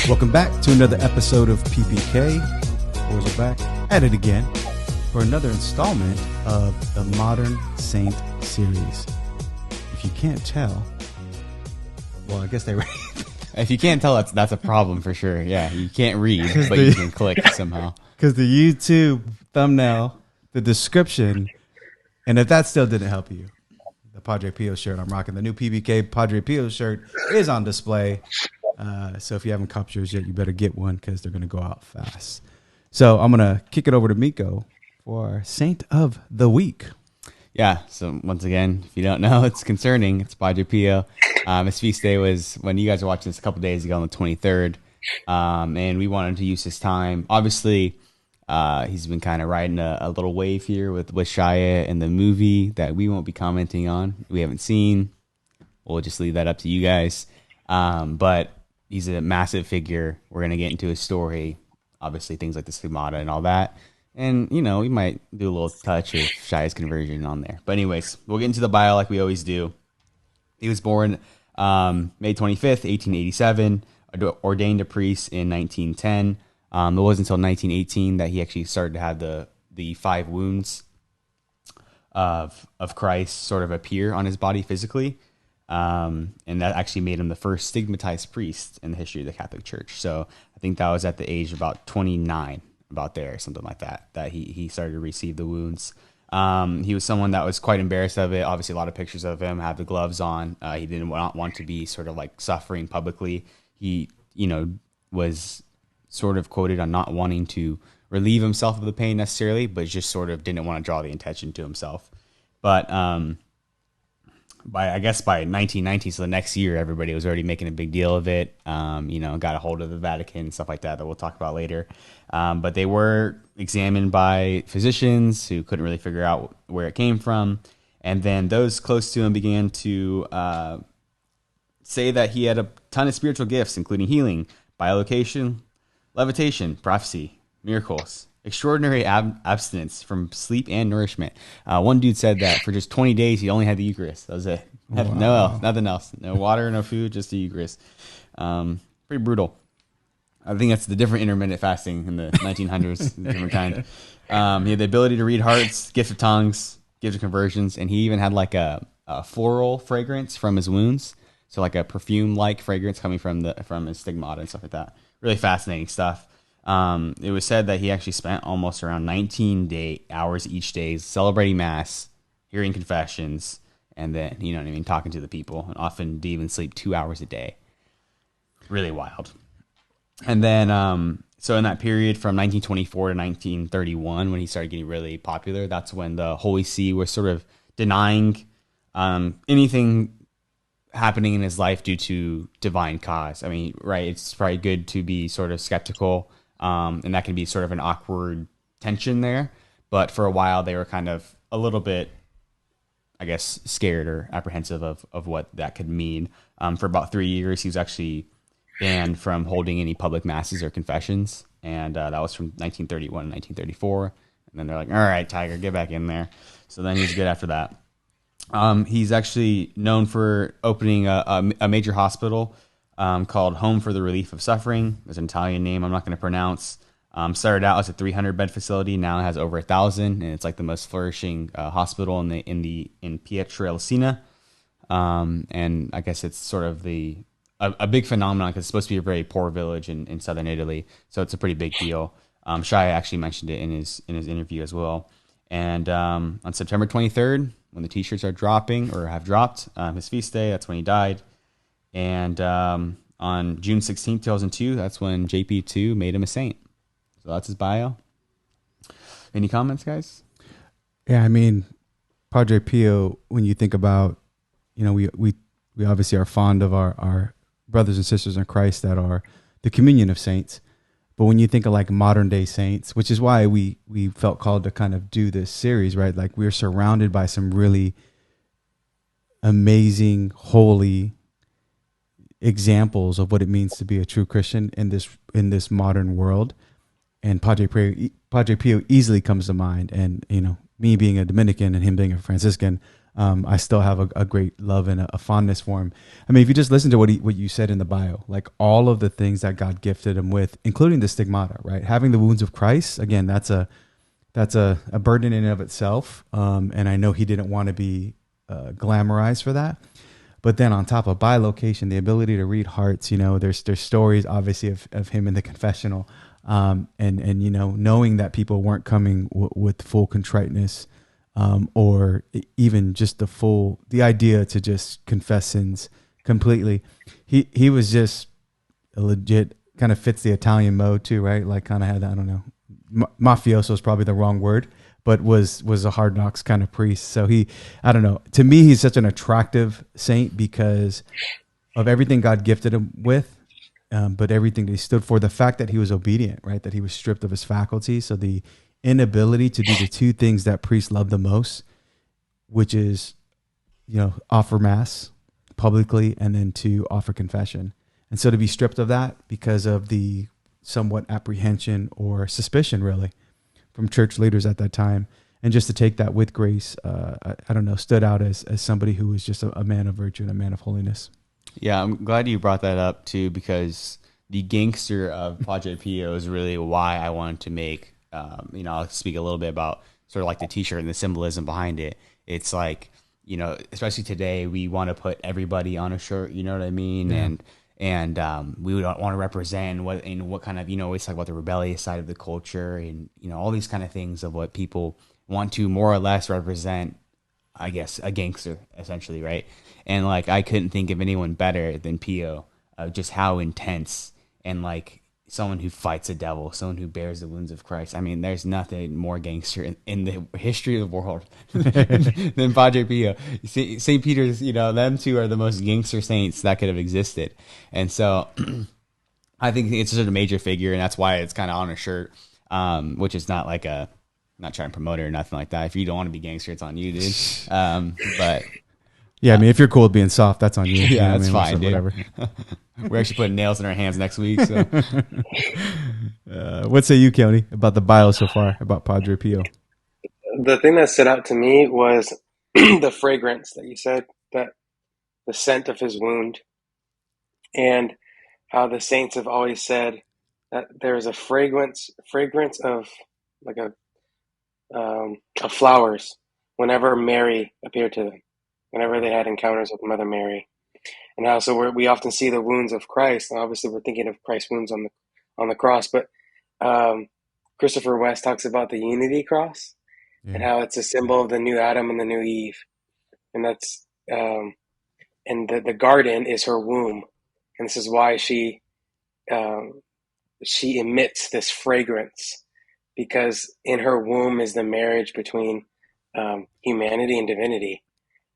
Welcome back to another episode of PPK. Boys are back at it again for another installment of the Modern Saint series. If you can't tell, well, I guess they read. If you can't tell, that's a problem for sure. Yeah, you can't read, but you can click somehow. Because the YouTube thumbnail, the description, and if that still didn't help you, the Padre Pio shirt I'm rocking, the new PPK Padre Pio shirt is on display. So if you haven't copped yours yet, you better get one because they're going to go out fast. So I'm going to kick it over to Miko for our Saint of the Week. Yeah, so once again, if you don't know, it's concerning. It's Padre Pio. His feast day was, when you guys were watching this a couple days ago, on the 23rd. And we wanted to use his time. Obviously, he's been kind of riding a little wave here with Shia and the movie that we won't be commenting on. We haven't seen. We'll just leave that up to you guys. But he's a massive figure. We're going to get into his story. Obviously, things like the Stigmata and all that. And, you know, we might do a little touch of Shia's conversion on there. But anyways, we'll get into the bio like we always do. He was born May 25th, 1887, ordained a priest in 1910. It wasn't until 1918 that he actually started to have the 5 wounds of Christ sort of appear on his body physically. And that actually made him the first stigmatized priest in the history of the Catholic Church. So I think that was at the age of about 29, about there, something like that he started to receive the wounds. He was someone that was quite embarrassed of it. Obviously, a lot of pictures of him have the gloves on. He didn't want to be sort of like suffering publicly. He, was sort of quoted on not wanting to relieve himself of the pain necessarily, but just sort of didn't want to draw the attention to himself. But by 1919, so the next year, everybody was already making a big deal of it. Got a hold of the Vatican and stuff like that we'll talk about later. But they were examined by physicians who couldn't really figure out where it came from. And then those close to him began to say that he had a ton of spiritual gifts, including healing, bilocation, levitation, prophecy, miracles, extraordinary abstinence from sleep and nourishment. One dude said that for just 20 days, he only had the Eucharist. That was it. Wow. Nothing else. No water, no food, just the Eucharist. Pretty brutal. I think that's the different intermittent fasting in the 1900s, different kind. He had the ability to read hearts, gift of tongues, gift of conversions, and he even had like a floral fragrance from his wounds. So like a perfume-like fragrance coming from his stigmata and stuff like that. Really fascinating stuff. It was said that he actually spent almost around 19 hours each day celebrating Mass, hearing confessions, and then, talking to the people, and often didn't even sleep 2 hours a day. Really wild. And then, so in that period from 1924 to 1931, when he started getting really popular, that's when the Holy See was sort of denying anything happening in his life due to divine cause. I mean, right, it's probably good to be sort of skeptical, and that can be sort of an awkward tension there. But for a while, they were kind of a little bit, I guess, scared or apprehensive of what that could mean. For about 3 years, he was actually banned from holding any public masses or confessions, and that was from 1931 to 1934. And then they're like, all right, Tiger, get back in there. So then he's good after that. He's actually known for opening a major hospital called Home for the Relief of Suffering. There's an Italian name I'm not going to pronounce. Started out as a 300-bed facility. Now it has over 1,000, and it's like the most flourishing hospital in Pietrelcina. And I guess it's sort of a big phenomenon because it's supposed to be a very poor village in southern Italy, so it's a pretty big deal. Shia actually mentioned it in his interview as well. And on September 23rd, when the T-shirts are dropping or have dropped, his feast day, that's when he died. And on June 16th, 2002, that's when JP2 made him a saint. So that's his bio. Any comments, guys? Yeah, I mean, Padre Pio, when you think about, we obviously are fond of our brothers and sisters in Christ that are the communion of saints. But when you think of like modern day saints, which is why we felt called to kind of do this series, right? Like we're surrounded by some really amazing, holy examples of what it means to be a true Christian in this modern world. And Padre Pio easily comes to mind. And, me being a Dominican and him being a Franciscan, I still have a great love and a fondness for him. I mean, if you just listen to what you said in the bio, like all of the things that God gifted him with, including the stigmata, right? Having the wounds of Christ, again, that's a burden in and of itself. And I know he didn't want to be glamorized for that. But then on top of bilocation, the ability to read hearts, there's stories obviously of him in the confessional, and knowing that people weren't coming with full contriteness, or even just the idea to just confess sins completely. He was just a legit, kind of fits the Italian mode too, right? Like kind of had, I don't know, mafioso is probably the wrong word, but was a hard knocks kind of priest. So I don't know. To me, he's such an attractive saint because of everything God gifted him with, but everything that he stood for. The fact that he was obedient, right? That he was stripped of his faculties. So the inability to do the two things that priests love the most, which is, offer mass publicly and then to offer confession. And so to be stripped of that because of the somewhat apprehension or suspicion, really, from church leaders at that time, and just to take that with grace, I don't know, stood out as somebody who was just a man of virtue and a man of holiness. Yeah, I'm glad you brought that up too, because the gangster of Padre Pio is really why I wanted to make, I'll speak a little bit about sort of like the t-shirt and the symbolism behind it. It's like, especially today, we want to put everybody on a shirt, you know what I mean? Yeah. And we would want to represent what kind of, always talk about the rebellious side of the culture and, all these kind of things of what people want to more or less represent, I guess, a gangster essentially, right? And like, I couldn't think of anyone better than Pio, just how intense and like someone who fights the devil, someone who bears the wounds of Christ. I mean, there's nothing more gangster in the history of the world than Padre Pio. St. Peter's, them two are the most gangster saints that could have existed. And so I think it's just a major figure, and that's why it's kind of on a shirt, which is not like not trying to promote it or nothing like that. If you don't want to be gangster, it's on you, dude. But yeah, I mean, if you're cool with being soft, that's on you. Yeah, that's fine, dude. Whatever. We're actually putting nails in our hands next week. So, what say you, County, about the bio so far about Padre Pio? The thing that stood out to me was the fragrance that you said, that the scent of his wound, and how the saints have always said that there is a fragrance of like of flowers whenever Mary appeared to them, whenever they had encounters with Mother Mary, and how we often see the wounds of Christ, and obviously we're thinking of Christ's wounds on the cross, but Christopher West talks about the unity cross, and how it's a symbol of the new Adam and the new Eve, and that's and the garden is her womb, and this is why she emits this fragrance, because in her womb is the marriage between humanity and divinity.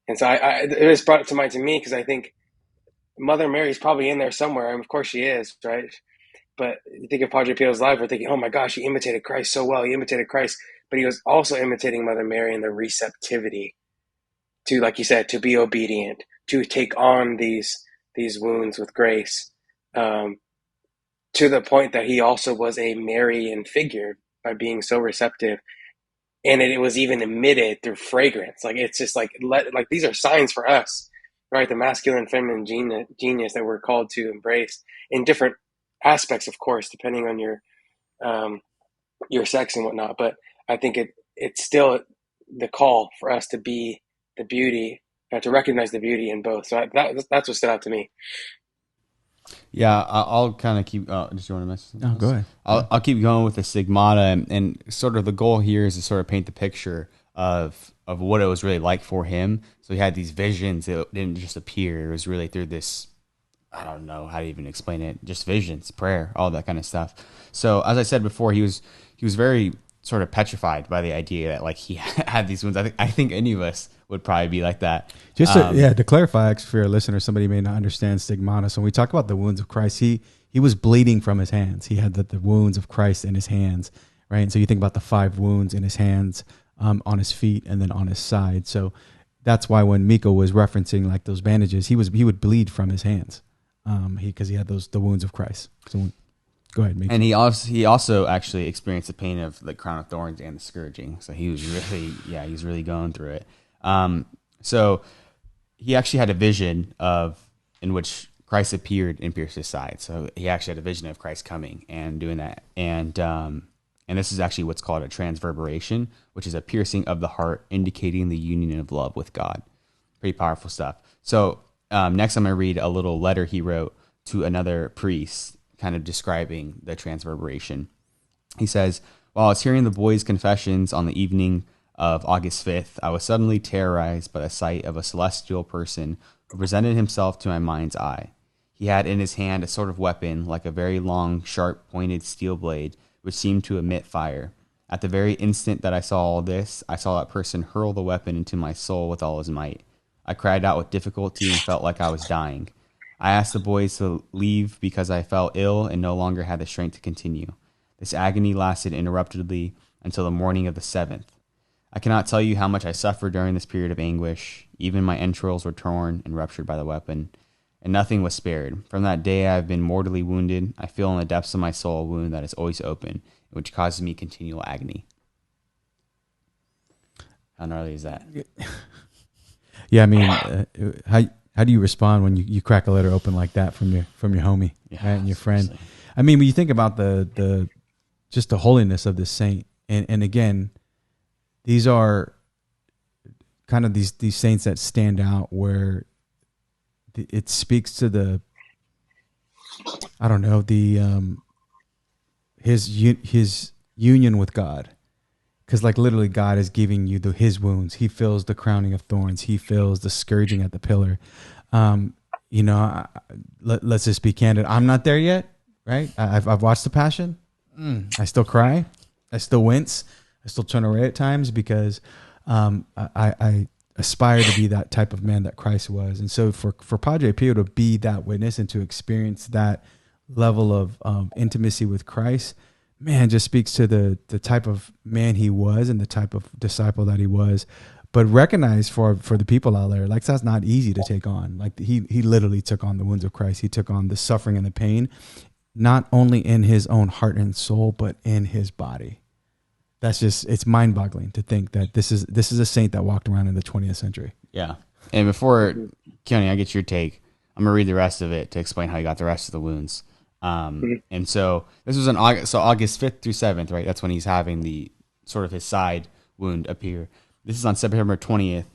And so it was brought to mind to me because I think Mother Mary's probably in there somewhere, and of course she is, right? But you think of Padre Pio's life, we're thinking, oh my gosh, he imitated Christ so well. He imitated Christ, but he was also imitating Mother Mary in the receptivity to, like you said, to be obedient, to take on these wounds with grace, to the point that he also was a Marian figure by being so receptive. And it was even emitted through fragrance. Like, it's just like these are signs for us, right? The masculine and feminine genius that we're called to embrace in different aspects, of course, depending on your sex and whatnot. But I think it's still the call for us to be the beauty, to recognize the beauty in both. So that's what stood out to me. Yeah, I'll kind of keep. Just you want to mess? No, go ahead. I'll keep going with the stigmata, and sort of the goal here is to sort of paint the picture of what it was really like for him. So he had these visions. It didn't just appear. It was really through this. I don't know how to even explain it. Just visions, prayer, all that kind of stuff. So as I said before, he was very sort of petrified by the idea that like he had these wounds. I think any of us would probably be like that. Just to clarify, actually, for your listeners, somebody may not understand stigmata. So when we talk about the wounds of Christ, he was bleeding from his hands. He had the wounds of Christ in his hands, right? And so you think about the 5 wounds in his hands, on his feet, and then on his side. So that's why when Miko was referencing like those bandages, he would bleed from his hands, because he had the wounds of Christ. So go ahead, Miko. And he also actually experienced the pain of the crown of thorns and the scourging. So he was really going through it. So he actually had a vision in which Christ appeared and pierced his side. So he actually had a vision of Christ coming and doing that. And this is actually what's called a transverberation, which is a piercing of the heart, indicating the union of love with God. Pretty powerful stuff. So next I'm going to read a little letter he wrote to another priest, kind of describing the transverberation. He says, while I was hearing the boys' confessions on the evening of August 5th, I was suddenly terrorized by the sight of a celestial person who presented himself to my mind's eye. He had in his hand a sort of weapon, like a very long, sharp-pointed steel blade, which seemed to emit fire. At the very instant that I saw all this, I saw that person hurl the weapon into my soul with all his might. I cried out with difficulty and felt like I was dying. I asked the boys to leave because I felt ill and no longer had the strength to continue. This agony lasted interruptedly until the morning of the 7th. I cannot tell you how much I suffered during this period of anguish. Even my entrails were torn and ruptured by the weapon, and nothing was spared. From that day I have been mortally wounded. I feel in the depths of my soul a wound that is always open, which causes me continual agony. How gnarly is that? Yeah, I mean, how do you respond when you crack a letter open like that from your homie, right, and your friend? Seriously. I mean, when you think about the just the holiness of this saint, and again, these are kind of these saints that stand out where it speaks to the, I don't know, the his union with God. Because like literally God is giving you his wounds. He feels the crowning of thorns. He feels the scourging at the pillar. Let's just be candid. I'm not there yet, right? I've watched The Passion. I still cry. I still wince. I still turn away at times because I aspire to be that type of man that Christ was. And so for Padre Pio to be that witness and to experience that level of intimacy with Christ, man, just speaks to the type of man he was and the type of disciple that he was. But recognize for the people out there, like that's not easy to take on. Like he literally took on the wounds of Christ. He took on the suffering and the pain, not only in his own heart and soul, but in his body. That's just, it's mind boggling to think that this is a saint that walked around in the 20th century. Yeah. And before, Keone, I get your take, I'm going to read the rest of it to explain how he got the rest of the wounds. And so this was August 5th through 7th, right? That's when he's having the sort of his side wound appear. This is on September 20th,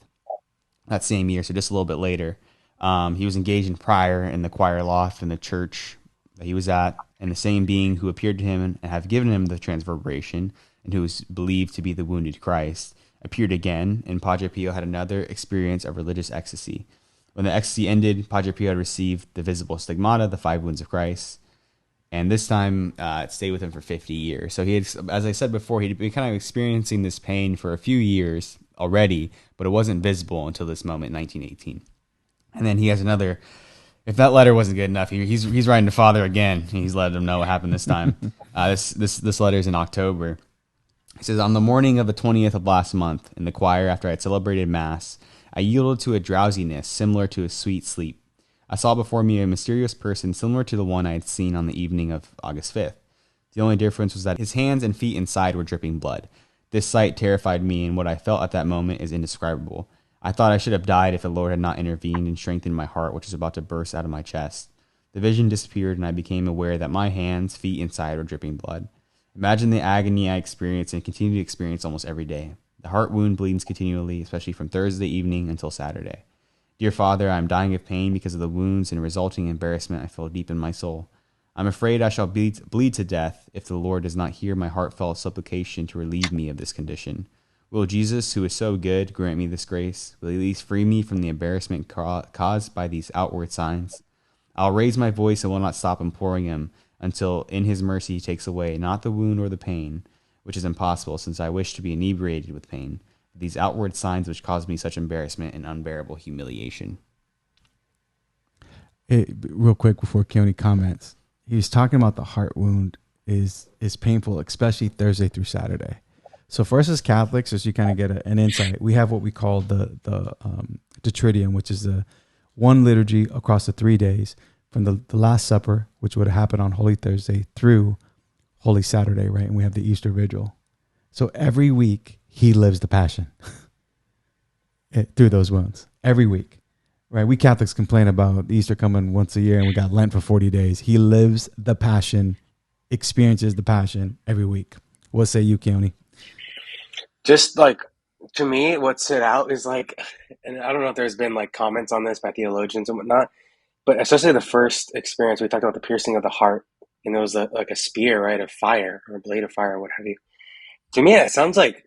that same year. So just a little bit later, he was engaged in prayer in the choir loft in the church that he was at. And the same being who appeared to him and have given him the transverberation and who was believed to be the wounded Christ appeared again. And Padre Pio had another experience of religious ecstasy. When the ecstasy ended, Padre Pio had received the visible stigmata, the 5 wounds of Christ. And this time, it stayed with him for 50 years. So he had, as I said before, he'd been kind of experiencing this pain for a few years already, but it wasn't visible until this moment in 1918. And then he has another, if that letter wasn't good enough, he's writing to Father again. He's letting him know what happened this time. This letter is in October. He says, on the morning of the 20th of last month, in the choir after I had celebrated Mass, I yielded to a drowsiness similar to a sweet sleep. I saw before me a mysterious person similar to the one I had seen on the evening of August 5th. The only difference was that his hands and feet inside were dripping blood. This sight terrified me, and what I felt at that moment is indescribable. I thought I should have died if the Lord had not intervened and strengthened my heart, which was about to burst out of my chest. The vision disappeared, and I became aware that my hands, feet inside were dripping blood. Imagine the agony I experienced and continue to experience almost every day. The heart wound bleeds continually, especially from Thursday evening until Saturday. Dear Father, I am dying of pain because of the wounds and resulting embarrassment I feel deep in my soul. I'm afraid I shall bleed to death if the Lord does not hear my heartfelt supplication to relieve me of this condition. Will Jesus, who is so good, grant me this grace? Will he at least free me from the embarrassment caused by these outward signs? I'll raise my voice and will not stop imploring him until in his mercy he takes away not the wound or the pain, which is impossible since I wish to be inebriated with pain, but these outward signs which cause me such embarrassment and unbearable humiliation. Real quick before Keone comments, he was talking about the heart wound is painful, especially Thursday through Saturday. So for us as Catholics, as you kind of get an insight, we have what we call the Triduum, which is the one liturgy across the 3 days from the Last Supper, which would happen on Holy Thursday, through Holy Saturday, right? And we have the Easter Vigil. So every week he lives the Passion. through those wounds every week. Right? We Catholics complain about Easter coming once a year and we got Lent for 40 days. He lives the passion, experiences the passion every week. What say you, Keone? Just like, to me, what stood out is like, and I don't know if there's been like comments on this by theologians and whatnot, but especially the first experience, we talked about the piercing of the heart, and there was like a spear, right, of fire or a blade of fire or what have you. To me, it sounds like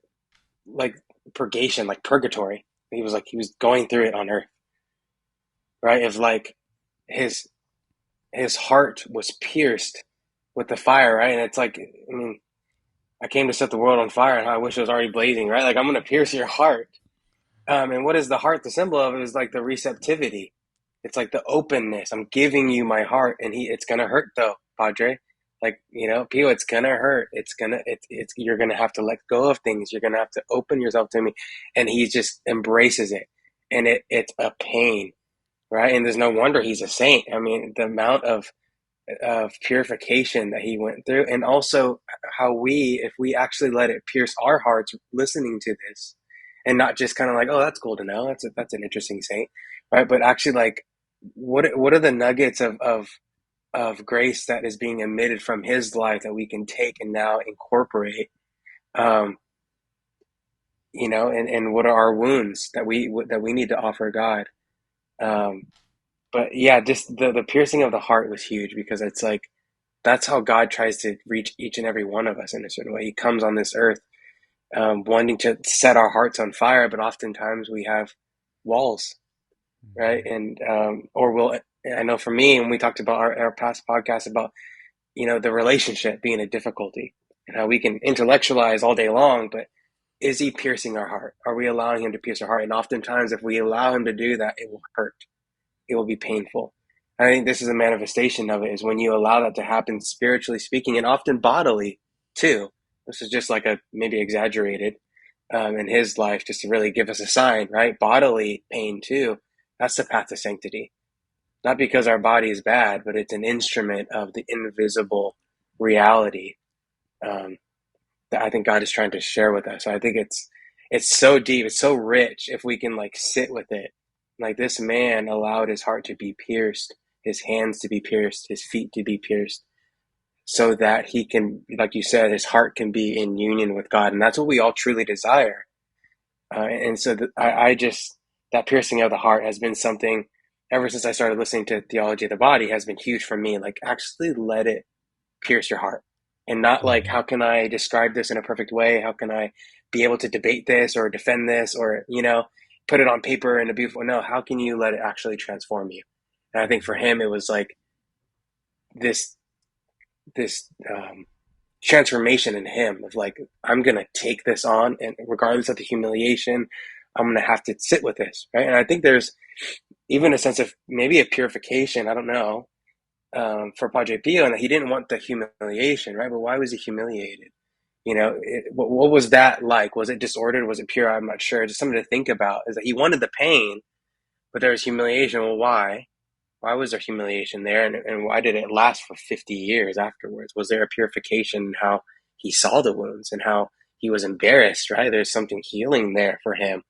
purgation, like purgatory. He was going through it on earth, right? If like his his heart was pierced with the fire, right? And it's like, I mean, I came to set the world on fire, and I wish it was already blazing, right? Like I'm going to pierce your heart. And what is the heart the symbol of? It is like the receptivity. It's like the openness. I'm giving you my heart, and it's gonna hurt though, Padre. Like, Pio, it's gonna hurt. You're gonna have to let go of things. You're gonna have to open yourself to me, and he just embraces it, and it's a pain, right? And there's no wonder he's a saint. I mean, the amount of purification that he went through, and also how if we actually let it pierce our hearts, listening to this, and not just kind of like, oh, that's cool to know. That's an interesting saint, right? But actually, like, what are the nuggets of grace that is being emitted from his life that we can take and now incorporate, um, and what are our wounds that we need to offer God. But yeah, just the piercing of the heart was huge, because it's like that's how God tries to reach each and every one of us in a certain way. He comes on this earth, wanting to set our hearts on fire, but oftentimes we have walls, right? And I know for me, and we talked about our past podcast about the relationship being a difficulty, and how we can intellectualize all day long, but is he piercing our heart? Are we allowing him to pierce our heart? And oftentimes, if we allow him to do that, it will hurt. It will be painful. I think this is a manifestation of it, is when you allow that to happen, spiritually speaking, and often bodily too. This is just like maybe exaggerated in his life, just to really give us a sign, right? Bodily pain too. That's the path to sanctity. Not because our body is bad, but it's an instrument of the invisible reality that I think God is trying to share with us. So I think it's so deep, it's so rich if we can like sit with it. Like, this man allowed his heart to be pierced, his hands to be pierced, his feet to be pierced, so that he can, like you said, his heart can be in union with God. And that's what we all truly desire. And so that piercing of the heart has been something ever since I started listening to Theology of the Body, has been huge for me. Like, actually let it pierce your heart, and not like, how can I describe this in a perfect way? How can I be able to debate this or defend this, or, put it on paper in a beautiful, no, how can you let it actually transform you? And I think for him, it was like this transformation in him of like, I'm going to take this on, and regardless of the humiliation, I'm going to have to sit with this, right? And I think there's even a sense of maybe a purification, I don't know, for Padre Pio, and that he didn't want the humiliation, right? But why was he humiliated? What was that like? Was it disordered? Was it pure? I'm not sure. Just something to think about, is that he wanted the pain, but there was humiliation. Well, why? Why was there humiliation there? And why did it last for 50 years afterwards? Was there a purification in how he saw the wounds and how he was embarrassed, right? There's something healing there for him.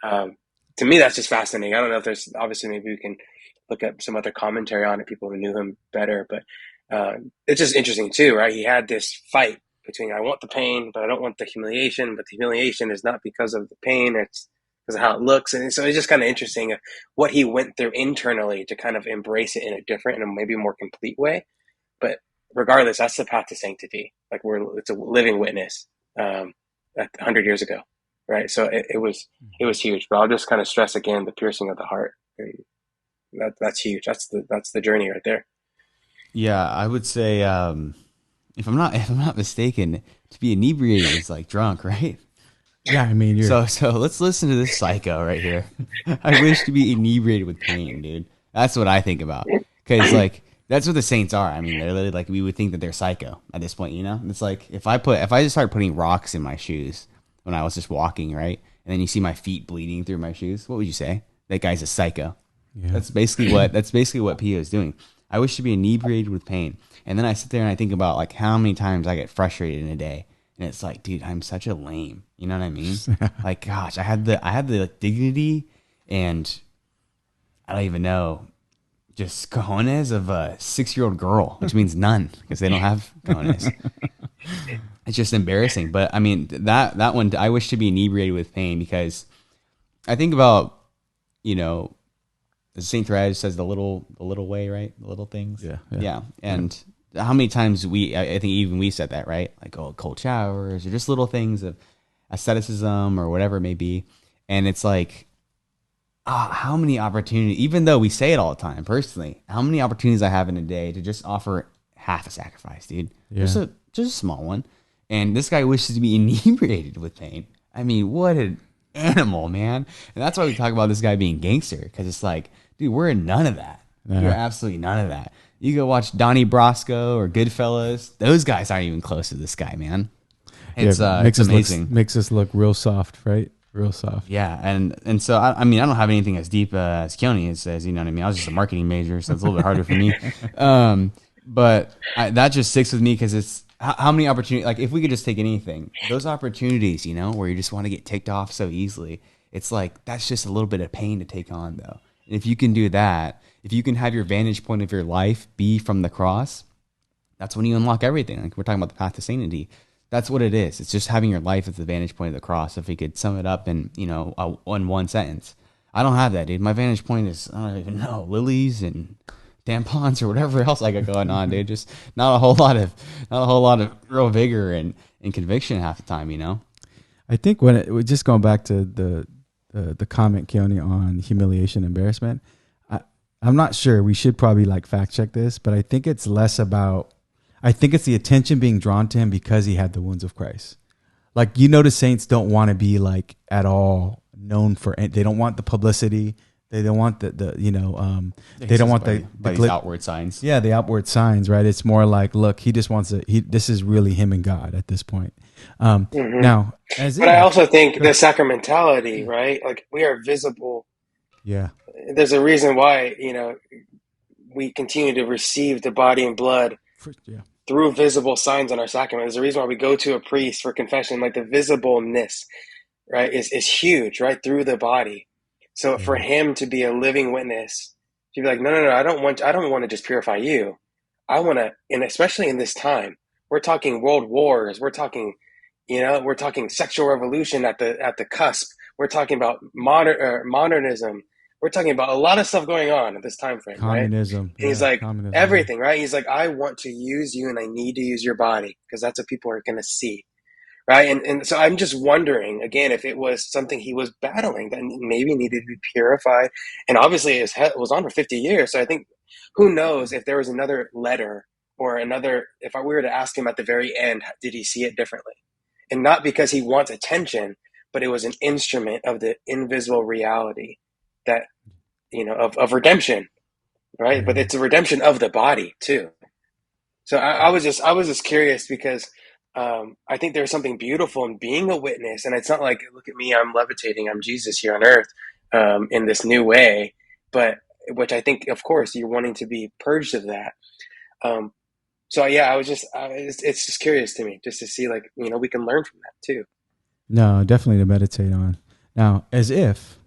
To me, that's just fascinating. I don't know if there's, obviously, maybe we can look at some other commentary on it, people who knew him better, but it's just interesting too, right? He had this fight between, I want the pain, but I don't want the humiliation, but the humiliation is not because of the pain, it's because of how it looks. And so it's just kind of interesting what he went through internally to kind of embrace it in a different and maybe more complete way. But regardless, that's the path to sanctity. Like, it's a living witness 100 years ago, right? So it was huge. But I'll just kind of stress again the piercing of the heart. And that's huge. That's the journey right there. Yeah, I would say, if I'm not mistaken, to be inebriated is like drunk, right? Yeah, I mean, So let's listen to this psycho right here. I wish to be inebriated with pain, dude. That's what I think about. Because like, that's what the saints are. I mean, they're literally like, we would think that they're psycho at this point, It's like, if I just started putting rocks in my shoes when I was just walking, right? And then you see my feet bleeding through my shoes, what would you say? That guy's a psycho. Yeah. That's basically what Pio is doing. I wish to be inebriated with pain. And then I sit there and I think about like how many times I get frustrated in a day. And it's like, dude, I'm such a lame. You know what I mean? Like, gosh, I had the like, dignity and I don't even know, just cojones of a 6-year-old girl, which means none because they don't have cojones. It's just embarrassing. But I mean, that one, I wish to be inebriated with pain, because I think about, you know, Saint Therese says the little way, right? The little things. Yeah. And how many times I think even we said that, right? Like, oh, cold showers or just little things of asceticism or whatever it may be. And it's like, how many opportunities, even though we say it all the time, personally, how many opportunities I have in a day to just offer half a sacrifice, dude. Yeah. Just a small one. And this guy wishes to be inebriated with pain. I mean, what an animal, man. And that's why we talk about this guy being gangster, because it's like, dude, we're in none of that. You're absolutely none of that. You go watch Donnie Brasco or Goodfellas. Those guys aren't even close to this guy, man. It's amazing. Makes us look real soft, right? Real soft. Yeah, and so I mean, I don't have anything as deep as Keone says. You know what I mean? I was just a marketing major, so it's a little bit harder for me. But that just sticks with me, because it's how many opportunities. Like, if we could just take anything, those opportunities, you know, where you just want to get ticked off so easily. It's like, that's just a little bit of pain to take on, though. And if you can do that, if you can have your vantage point of your life be from the cross, that's when you unlock everything. Like, we're talking about the path to sanctity. That's what it is. It's just having your life as the vantage point of the cross. If we could sum it up in, you know, one sentence. I don't have that, dude. My vantage point is, I don't even know, lilies and tampons or whatever else I got going on, dude. Just not a whole lot of real vigor and conviction half the time, you know. I think when just going back to the comment, Keone, on humiliation, embarrassment, I'm not sure. We should probably like fact check this, but I think it's less about. I think it's the attention being drawn to him because he had the wounds of Christ. Like, you notice saints don't want to be like at all known for. They don't want the publicity. They don't want the you know. They don't want the outward signs. Yeah, the outward signs, right? It's more like, look, he just wants to. This is really him and God at this point. Now, I also think the sacramentality, right? Like, we are visible. Yeah. There's a reason why, you know, we continue to receive the body and blood through visible signs on our sacrament. There's a reason why we go to a priest for confession. Like, the visibleness, right, is huge, right, through the body. So for him to be a living witness, to be like, no, I don't want to just purify you. I want to, and especially in this time, we're talking world wars. We're talking, you know, we're talking sexual revolution at the cusp. We're talking about modernism. We're talking about a lot of stuff going on at this time frame, communism, right? And he's like, everything, right? He's like, I want to use you, and I need to use your body, because that's what people are going to see, right? And so I'm just wondering, again, if it was something he was battling that maybe needed to be purified. And obviously it was on for 50 years. So I think, who knows if there was another letter or another, if we were to ask him at the very end, did he see it differently? And not because he wants attention, but it was an instrument of the invisible reality that, you know, of redemption, right? But it's a redemption of the body too. So I was just curious, because I think there's something beautiful in being a witness. And it's not like, look at me, I'm levitating, I'm Jesus here on earth in this new way, but which I think, of course, you're wanting to be purged of that. So yeah, it's just curious to me just to see, like, you know, we can learn from that too. No, definitely to meditate on. Now, as if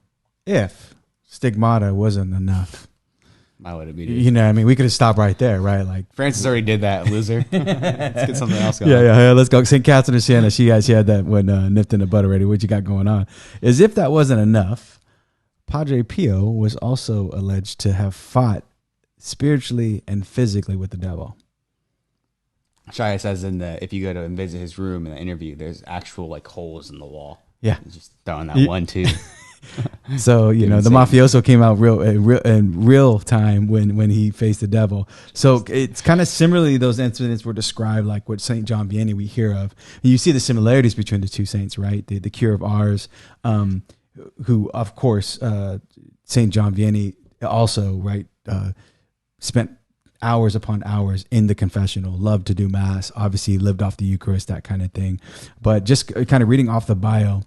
Stigmata wasn't enough. I would have been. You know, I mean, we could have stopped right there, right? Like, Francis already did that, loser. Let's get something else going. Yeah. Let's go. St. Catherine of Siena, she had that one nipped in the bud already. What you got going on? As if that wasn't enough, Padre Pio was also alleged to have fought spiritually and physically with the devil. Shia says if you go to visit his room in the interview, there's actual like holes in the wall. Yeah, he's just throwing that one too. So, you know, the mafioso came out in real time when he faced the devil. So it's kind of similarly, those incidents were described like what St. John Vianney we hear of. And you see the similarities between the two saints, right? The cure of Ars, who, of course, St. John Vianney also, right, spent hours upon hours in the confessional, loved to do mass, obviously lived off the Eucharist, that kind of thing. But just kind of reading off the bio,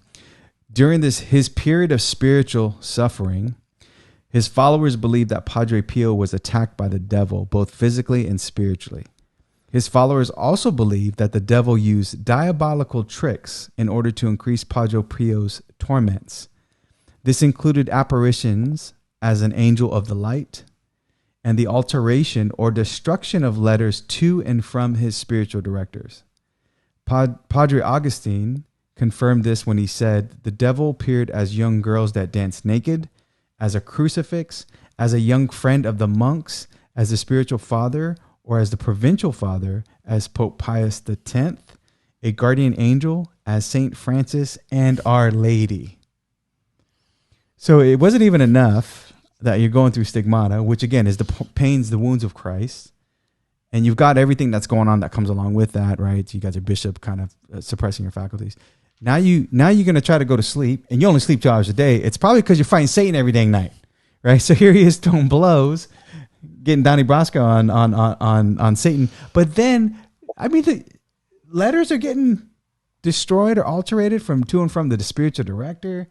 during his period of spiritual suffering, his followers believed that Padre Pio was attacked by the devil, both physically and spiritually. His followers also believed that the devil used diabolical tricks in order to increase Padre Pio's torments. This included apparitions as an angel of the light and the alteration or destruction of letters to and from his spiritual directors. Padre Augustine confirmed this when he said, the devil appeared as young girls that danced naked, as a crucifix, as a young friend of the monks, as a spiritual father, or as the provincial father, as Pope Pius X, a guardian angel, as Saint Francis, and Our Lady. So it wasn't even enough that you're going through stigmata, which again is the pains, the wounds of Christ. And you've got everything that's going on that comes along with that, right? So you got your bishop kind of suppressing your faculties. Now you're going to try to go to sleep, and you only sleep 2 hours a day. It's probably because you're fighting Satan every dang night, right? So here he is throwing blows, getting Donnie Brasco on Satan. But then, I mean, the letters are getting destroyed or alterated from to and from the spiritual director.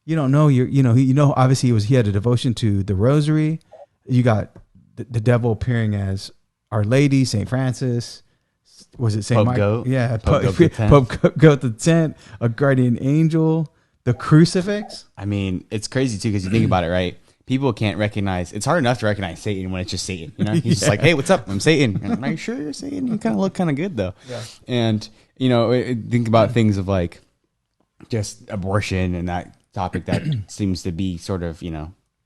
You don't know, obviously he had a devotion to the rosary. You got the devil appearing as Our Lady, Saint Francis. Was it Saint Pope Michael? Goat? Yeah, Pope Goat the 10th, a guardian angel, the crucifix. I mean, it's crazy too because you think about it, right? People can't recognize. It's hard enough to recognize Satan when it's just Satan. You know, he's just like, "Hey, what's up? I'm Satan." And, are you sure you're Satan? You kind of look kind of good though. Yeah. And think about things of like just abortion and that topic that seems to be sort of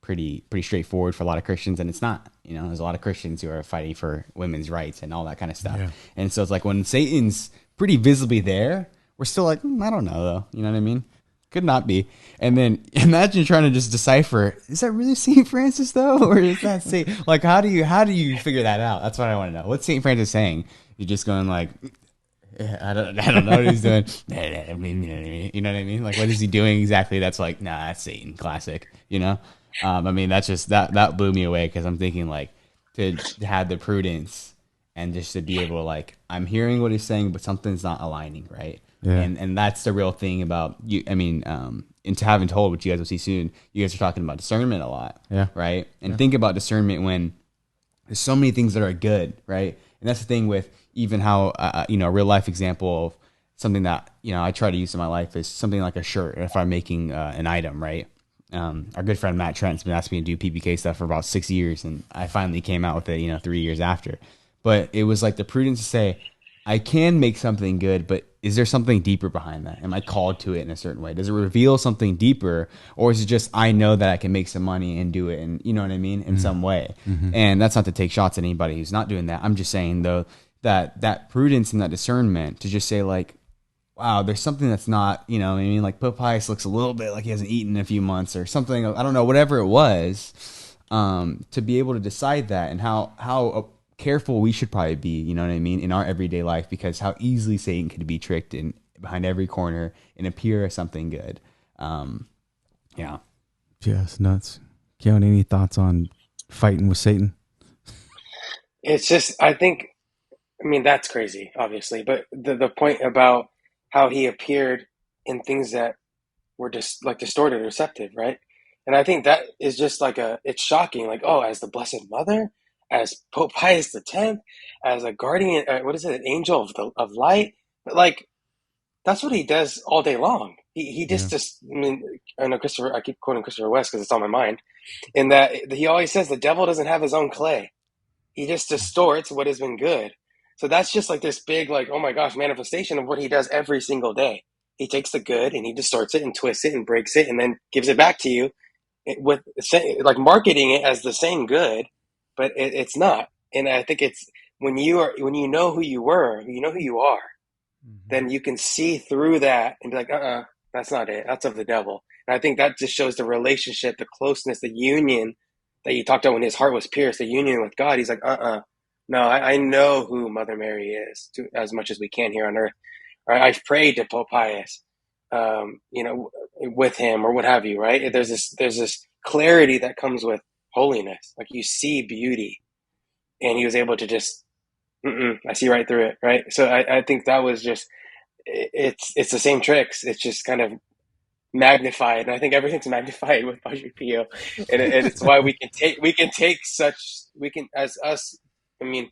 pretty straightforward for a lot of Christians, and it's not. There's a lot of Christians who are fighting for women's rights and all that kind of stuff. Yeah. And so it's like when Satan's pretty visibly there, we're still like, I don't know though. You know what I mean? Could not be. And then imagine trying to just decipher, is that really St. Francis though? Or is that Saint? Like, how do you figure that out? That's what I want to know. What's St. Francis saying? You're just going like, I don't know what he's doing. You know what I mean? Like, what is he doing exactly? That's like, nah, that's Satan, classic, I mean, that's just, that blew me away. Cause I'm thinking like to have the prudence and just to be able to like, I'm hearing what he's saying, but something's not aligning. Right. Yeah. And that's the real thing about you. I mean, into having told, which you guys will see soon, you guys are talking about discernment a lot. Yeah. Right. And think about discernment when there's so many things that are good. Right. And that's the thing with even how, a real life example of something that, I try to use in my life is something like a shirt. If I'm making an item, right. Our good friend Matt Trent's been asking me to do PPK stuff for about 6 years. And I finally came out with it, 3 years after. But it was like the prudence to say, I can make something good, but is there something deeper behind that? Am I called to it in a certain way? Does it reveal something deeper, or is it just I know that I can make some money and do it, and you know what I mean, in some way? And that's not to take shots at anybody who's not doing that. I'm just saying though that prudence and that discernment to just say like, wow, there's something that's not, what I mean, like Pope Pius looks a little bit like he hasn't eaten in a few months or something. I don't know, whatever it was, to be able to decide that and how careful we should probably be, you know what I mean, in our everyday life, because how easily Satan could be tricked in behind every corner and appear as something good. Yeah. Yes, nuts. Keon, any thoughts on fighting with Satan? It's just, I mean, that's crazy, obviously, but the point about how he appeared in things that were just like distorted or deceptive, right? And I think that is just like it's shocking, like, oh, as the Blessed Mother, as Pope Pius X, as a guardian, an angel of light. But like, that's what he does all day long. He just, I mean, I know I keep quoting Christopher West because it's on my mind, in that he always says the devil doesn't have his own clay. He just distorts what has been good. So that's just like this big, like, oh my gosh, manifestation of what he does every single day. He takes the good and he distorts it and twists it and breaks it and then gives it back to you with like marketing it as the same good, but it's not. And I think it's when you know who you were, you know who you are, then you can see through that and be like, that's not it. That's of the devil. And I think that just shows the relationship, the closeness, the union that you talked about when his heart was pierced, the union with God. He's like, no, I know who Mother Mary is as much as we can here on earth. Right? I've prayed to Pope Pius, with him or what have you, right? There's this clarity that comes with holiness. Like you see beauty, and he was able to just, I see right through it, right? So I think that was just, it's the same tricks. It's just kind of magnified, and I think everything's magnified with Padre Pio, and it's why we can take as us. I mean,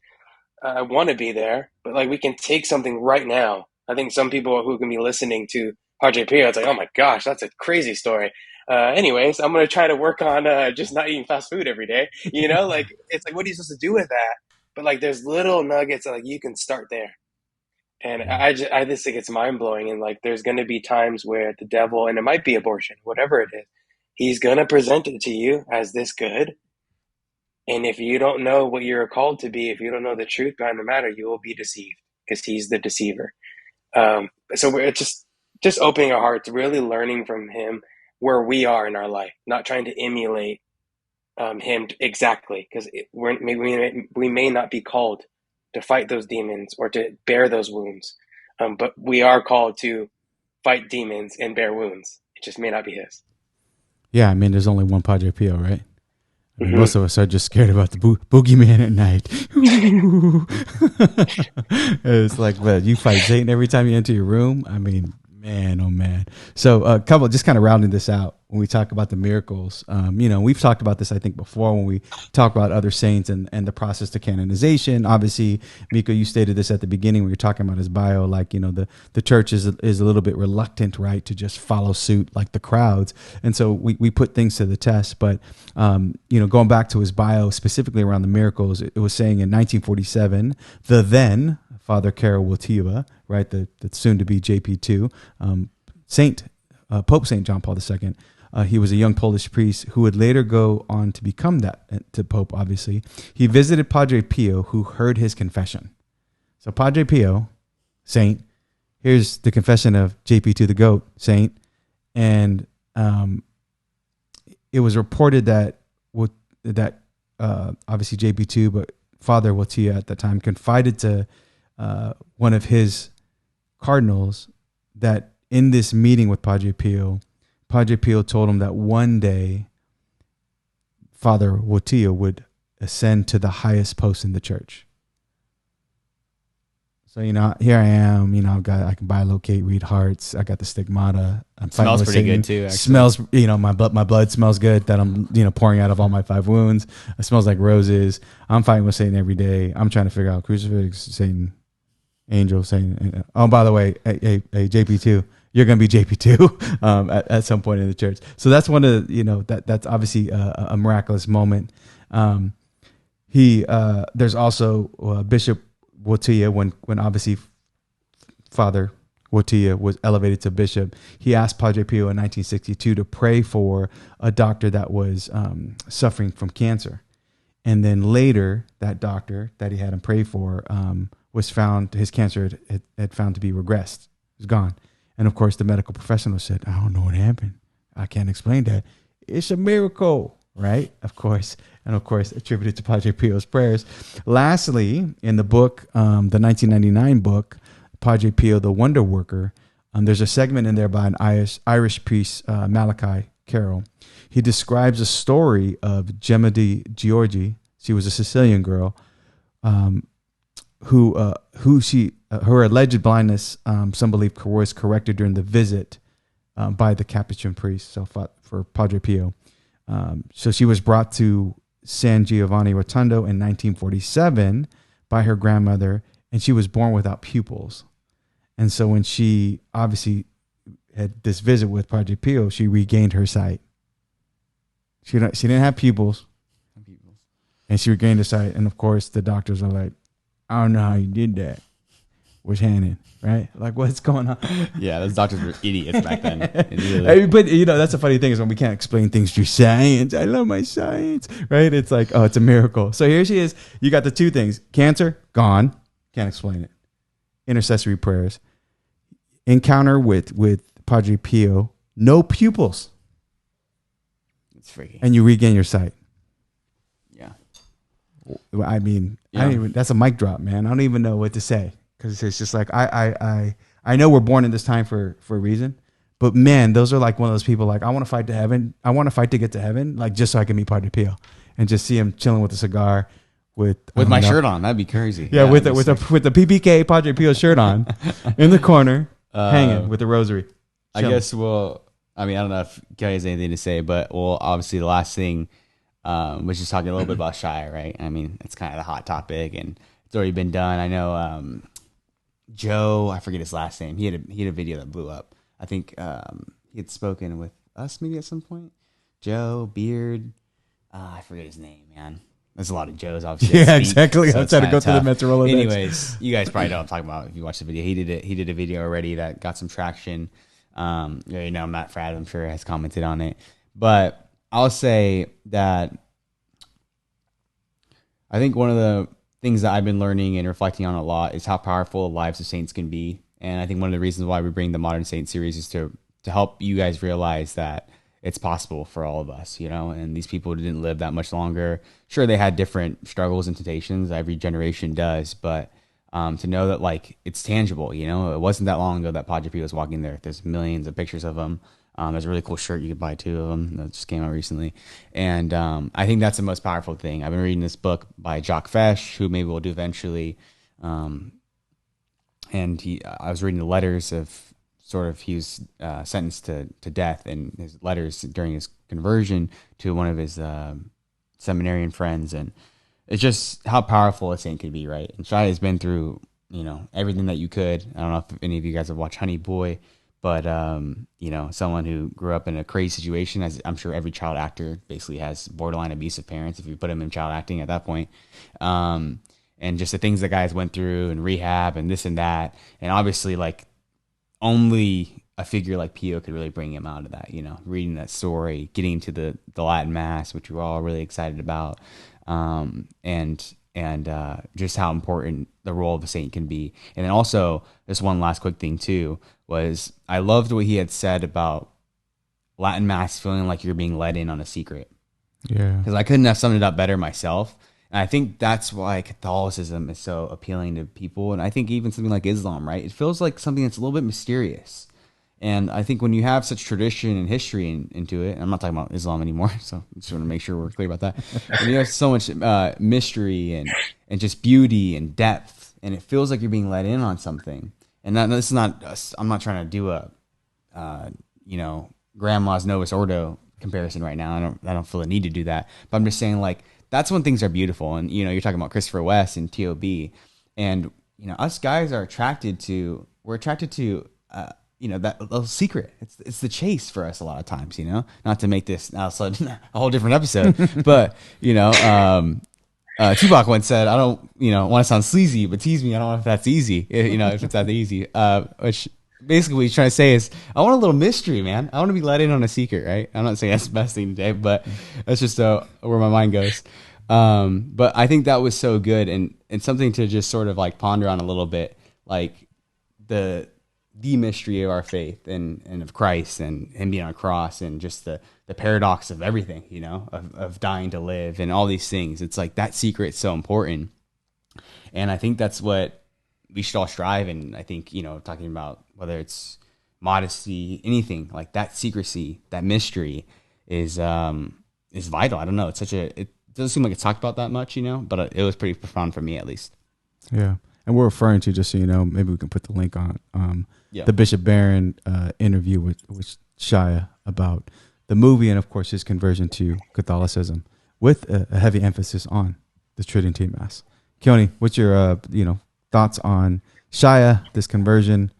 I want to be there, but like we can take something right now. I think some people who can be listening to Padre Pio, it's like, oh my gosh, that's a crazy story. Anyways, I'm gonna try to work on just not eating fast food every day. Like it's like, what are you supposed to do with that? But like, there's little nuggets that like you can start there. And I just think it's mind blowing. And like, there's going to be times where the devil, and it might be abortion, whatever it is, he's going to present it to you as this good. And if you don't know what you're called to be, if you don't know the truth behind the matter, you will be deceived because he's the deceiver. So we're just opening our hearts, really learning from him where we are in our life, not trying to emulate him exactly, because we may not be called to fight those demons or to bear those wounds, but we are called to fight demons and bear wounds. It just may not be his. Yeah, I mean, there's only one Padre Pio, right? I mean, Mm-hmm. most of us are just scared about the boogeyman at night. It's like, well, you fight Satan every time you enter your room. I mean, man, oh man. So a couple, just kind of rounding this out when we talk about the miracles. We've talked about this, I think, before when we talk about other saints and the process to canonization. Obviously, Miko, you stated this at the beginning when you're talking about his bio, like, the church is a little bit reluctant, right, to just follow suit like the crowds. And so we put things to the test. But, going back to his bio, specifically around the miracles, it was saying in 1947, the then Father Karol Wojtyła, right, the soon to be JP2, Pope St. John Paul II. He was a young Polish priest who would later go on to become that to Pope, obviously. He visited Padre Pio, who heard his confession. So Padre Pio, saint, here's the confession of JP2 the goat, saint. And it was reported that obviously JP2, but Father Wojtyła at the time confided to one of his cardinals that in this meeting with Padre Pio told him that one day Father Wojtyła would ascend to the highest post in the church. So, here I am, I can bilocate, read hearts. I got the stigmata. Smells pretty good too, actually. Smells, my blood smells good that I'm, pouring out of all my 5 wounds. It smells like roses. I'm fighting with Satan every day. I'm trying to figure out crucifix, Satan, angel, Satan. Oh, by the way, hey, JP2, you're going to be JP2 at some point in the church. So that's one of that's obviously a miraculous moment. There's also Bishop Wojtyła, when obviously Father Wojtyła was elevated to bishop, he asked Padre Pio in 1962 to pray for a doctor that was suffering from cancer. And then later, that doctor that he had him pray for was found, his cancer had found to be regressed. It was gone. And of course, the medical professional said, I don't know what happened. I can't explain that. It's a miracle, right? Of course. And of course, attributed to Padre Pio's prayers. Lastly, in the book, the 1999 book, Padre Pio, the Wonder Worker, there's a segment in there by an Irish priest, Malachi Carroll. He describes a story of Gemma di Giorgi. She was a Sicilian girl her alleged blindness, some believe, was corrected during the visit by the Capuchin priest, so for Padre Pio. So she was brought to San Giovanni Rotondo in 1947 by her grandmother, and she was born without pupils. And so when she obviously had this visit with Padre Pio, she regained her sight. She didn't have pupils, and she regained her sight. And of course, the doctors are like, I don't know how you did that. What's happening, right? Like, what's going on? Yeah, those doctors were idiots back then. But that's the funny thing is when we can't explain things through science. I love my science, right? It's like, oh, it's a miracle. So here she is. You got the two things: cancer gone, can't explain it. Intercessory prayers, encounter with Padre Pio, no pupils. It's freaky, and you regain your sight. Yeah, I mean, that's a mic drop, man. I don't even know what to say. Because it's just like, I know we're born in this time for a reason, but man, those are like one of those people like, I want to fight to heaven. I want to fight to get to heaven, like just so I can meet Padre Pio and just see him chilling with a cigar with my shirt on. That'd be crazy. Yeah, with the PPK Padre Pio shirt on in the corner, hanging with the rosary. Chilling. I guess I don't know if Kelly has anything to say, but obviously the last thing was just talking a little bit about Shia, right? I mean, it's kind of the hot topic, and it's already been done. I know Joe, I forget his last name. He had a video that blew up. I think he had spoken with us maybe at some point. Joe Beard, I forget his name, man. There's a lot of Joes, obviously. Yeah, exactly. I'm trying to go through the mental Rolodex. Anyways, you guys probably know what I'm talking about if you watch the video. He did a video already that got some traction. Matt Fradd, I'm sure, has commented on it. But I'll say that I think one of the things that I've been learning and reflecting on a lot is how powerful the lives of saints can be. And I think one of the reasons why we bring the Modern Saint series is to help you guys realize that it's possible for all of us, and these people didn't live that much longer. Sure, they had different struggles and temptations. Every generation does, but to know that like it's tangible, it wasn't that long ago that Padre Pio was walking there. There's millions of pictures of him. There's a really cool shirt you could buy 2 of them that just came out recently. And I think that's the most powerful thing. I've been reading this book by Jacques Fesch, who maybe we'll do eventually. And I was reading the letters of he was sentenced to death, and his letters during his conversion to one of his seminarian friends. And it's just how powerful a saint could be, right? And Shia has been through, everything that you could. I don't know if any of you guys have watched Honey Boy, but, someone who grew up in a crazy situation, as I'm sure every child actor basically has borderline abusive parents if you put them in child acting at that point. And just the things the guys went through and rehab and this and that. And obviously, like, only a figure like Pio could really bring him out of that, reading that story, getting to the Latin Mass, which we're all really excited about. And just how important the role of a saint can be. And then also, just one last quick thing too, was I loved what he had said about Latin Mass feeling like you're being let in on a secret. Yeah. Because I couldn't have summed it up better myself. And I think that's why Catholicism is so appealing to people. And I think even something like Islam, right? It feels like something that's a little bit mysterious. And I think when you have such tradition and history into it, and I'm not talking about Islam anymore, so I just want to make sure we're clear about that. When you have so much mystery and just beauty and depth, and it feels like you're being let in on something. And this is not, I'm not trying to do a, grandma's Novus Ordo comparison right now. I don't feel the need to do that. But I'm just saying, like, that's when things are beautiful. And, you're talking about Christopher West and T.O.B. And, us guys are attracted to that little secret. It's the chase for us a lot of times, not to make this now a whole different episode, but, Tupac once said, I don't, want to sound sleazy, but tease me. I don't know if that's easy, if it's that easy, which basically what he's trying to say is, I want a little mystery, man. I want to be let in on a secret, right? I'm not saying that's the best thing today, but that's just where my mind goes. But I think that was so good and something to just sort of like ponder on a little bit, like the mystery of our faith and of Christ and him being on a cross and just the paradox of everything, of dying to live and all these things. It's like that secret is so important. And I think that's what we should all strive. And I think, talking about whether it's modesty, anything like that, secrecy, that mystery is vital. I don't know. It doesn't seem like it's talked about that much, but it was pretty profound for me at least. Yeah. And we're referring to, just so you know, maybe we can put the link on the Bishop Barron interview with Shia about the movie and, of course, his conversion to Catholicism with a heavy emphasis on the Trinity Mass. Keone, what's your thoughts on Shia, this conversion?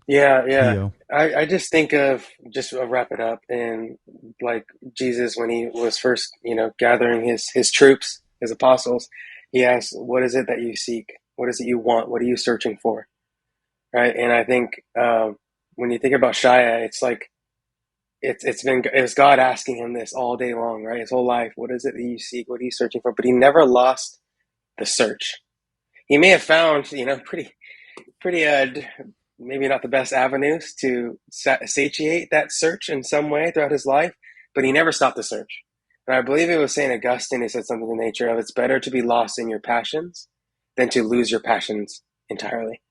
Yeah. I just think of, just wrap it up, and like Jesus when he was first, gathering his troops, his apostles, he asked, what is it that you seek? What is it you want? What are you searching for? Right. And I think when you think about Shia, it's like it was God asking him this all day long, right? His whole life. What is it that you seek? What are you searching for? But he never lost the search. He may have found, pretty maybe not the best avenues to satiate that search in some way throughout his life, but he never stopped the search. And I believe it was St. Augustine who said something in the nature of, it's better to be lost in your passions than to lose your passions entirely.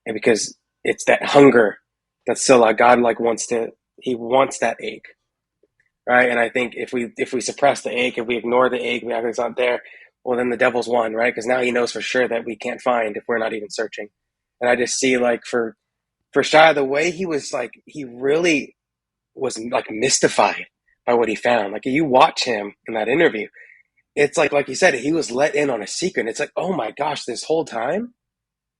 And because it's that hunger that still God he wants that ache, right? And I think if we suppress the ache, if we ignore the ache, we act like it's not there, well, then the devil's won, right? Because now he knows for sure that we can't find if we're not even searching. And I just see, like, for Shia, the way he was, like, he really was, like, mystified by what he found. Like, you watch him in that interview, it's like you said, he was let in on a secret. It's like, oh my gosh, this whole time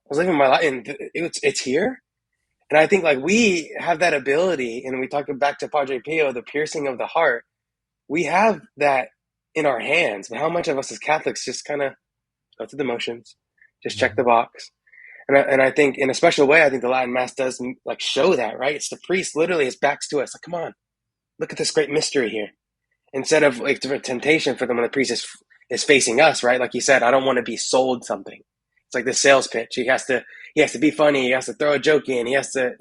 I was living my life, and it's here. And I think like we have that ability, and we talk back to Padre Pio, the piercing of the heart. We have that in our hands, but how much of us as Catholics just kind of go through the motions, just check the box? And I think in a special way, I think the Latin Mass does like show that, right? It's the priest literally, his back's to us, like, come on, look at this great mystery here. Instead of like the temptation for them when the priest is facing us, right? Like you said, I don't want to be sold something. It's like the sales pitch. He has to be funny. He has to throw a joke in. He has to,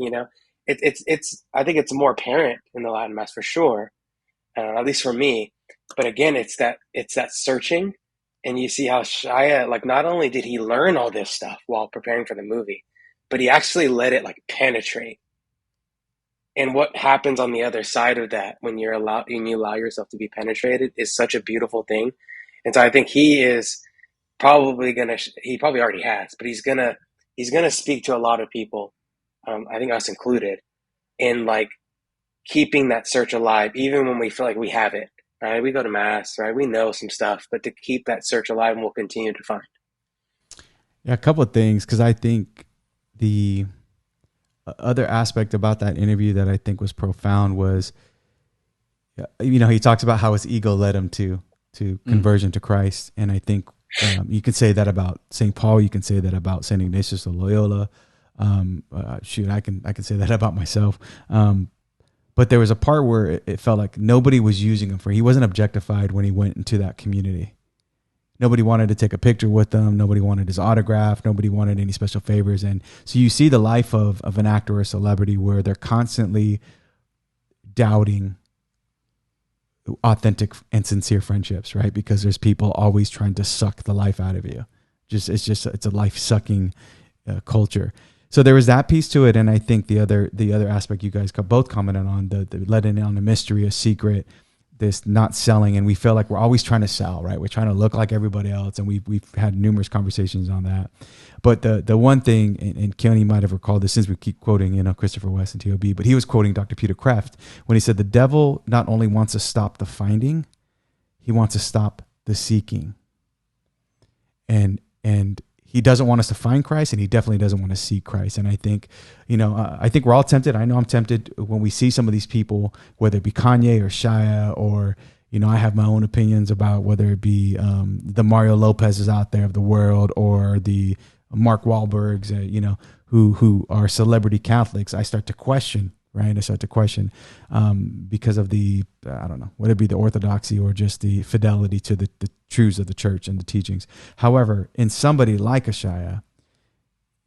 it's. I think it's more apparent in the Latin Mass for sure, at least for me. But again, it's that searching, and you see how Shia, like, not only did he learn all this stuff while preparing for the movie, but he actually let it like penetrate. And what happens on the other side of that when you allow yourself to be penetrated is such a beautiful thing. And so I think he is probably he probably already has, but he's gonna speak to a lot of people, I think us included, in like keeping that search alive, even when we feel like we have it, right? We go to Mass, right? We know some stuff, but to keep that search alive, and we'll continue to find. Yeah, a couple of things, because I think the other aspect about that interview that I think was profound was, he talks about how his ego led him to conversion to Christ. And I think you can say that about St. Paul. You can say that about St. Ignatius of Loyola. I can say that about myself. But there was a part where it felt like nobody was using him he wasn't objectified when he went into that community. Nobody wanted to take a picture with him. Nobody wanted his autograph. Nobody wanted any special favors. And so you see the life of an actor or a celebrity where they're constantly doubting authentic and sincere friendships, right? Because there's people always trying to suck the life out of you. It's a life sucking culture. So there was that piece to it. And I think the other aspect you guys both commented on, the letting in on a mystery, a secret, this not selling, and we feel like we're always trying to sell, right? We're trying to look like everybody else, and we've had numerous conversations on that. But the one thing, and Keone might have recalled this since we keep quoting, Christopher West and TOB, but he was quoting Dr. Peter Kreeft when he said the devil not only wants to stop the finding, he wants to stop the seeking. And he doesn't want us to find Christ, and he definitely doesn't want to seek Christ. And I think, I think we're all tempted. I know I'm tempted when we see some of these people, whether it be Kanye or Shia, or, I have my own opinions about whether it be the Mario Lopez's out there of the world, or the Mark Wahlbergs, who are celebrity Catholics. I start to question, right? I start to question because of the, I don't know, whether it be the orthodoxy or just the fidelity to the truths of the church and the teachings. However, in somebody like a Shia,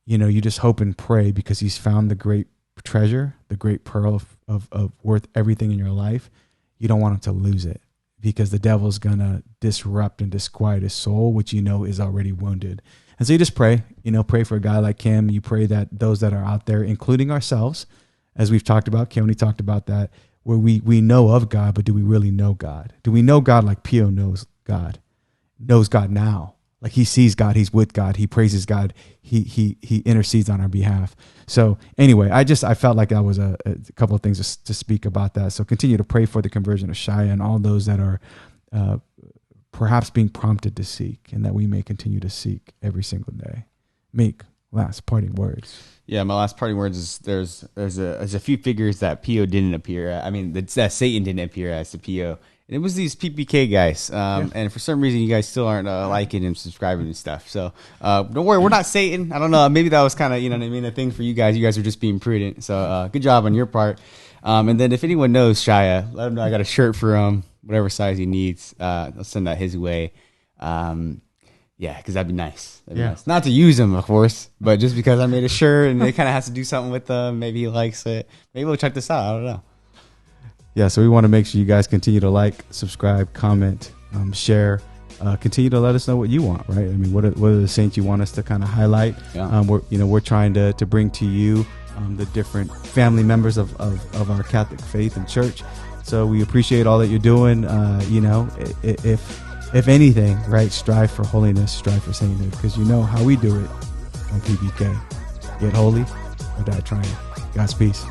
you just hope and pray, because he's found the great treasure, the great pearl of worth everything in your life. You don't want him to lose it, because the devil's going to disrupt and disquiet his soul, which is already wounded. And so you just pray, pray for a guy like him. You pray that those that are out there, including ourselves, as we've talked about, Keone talked about that, where we know of God, but do we really know God? Do we know God like Pio knows God now? Like he sees God, he's with God, he praises God, he intercedes on our behalf. So anyway, I felt like that was a couple of things to speak about that. So continue to pray for the conversion of Shia and all those that are perhaps being prompted to seek, and that we may continue to seek every single day. Meek, last parting words. Yeah, my last parting words is there's a few figures that Pio didn't appear at. I mean, that Satan didn't appear as to Pio. And it was these PPK guys. And for some reason, you guys still aren't liking and subscribing and stuff. So don't worry, we're not Satan. I don't know. Maybe that was kind of, a thing for you guys. You guys are just being prudent. So good job on your part. And then if anyone knows Shia, let him know I got a shirt for him, whatever size he needs. I'll send that his way. Yeah, because that'd be nice. Nice. Not to use him, of course, but just because I made a shirt and it kind of has to do something with them. Maybe he likes it. Maybe we'll check this out. I don't know. Yeah, so we want to make sure you guys continue to like, subscribe, comment, share. Continue to let us know what you want, right? I mean, what are the saints you want us to kind of highlight? Yeah. We're trying to bring to you the different family members of our Catholic faith and church. So we appreciate all that you're doing. If anything, right, strive for holiness, strive for sainthood, because you know how we do it on PPK. Get holy or die trying. God's peace.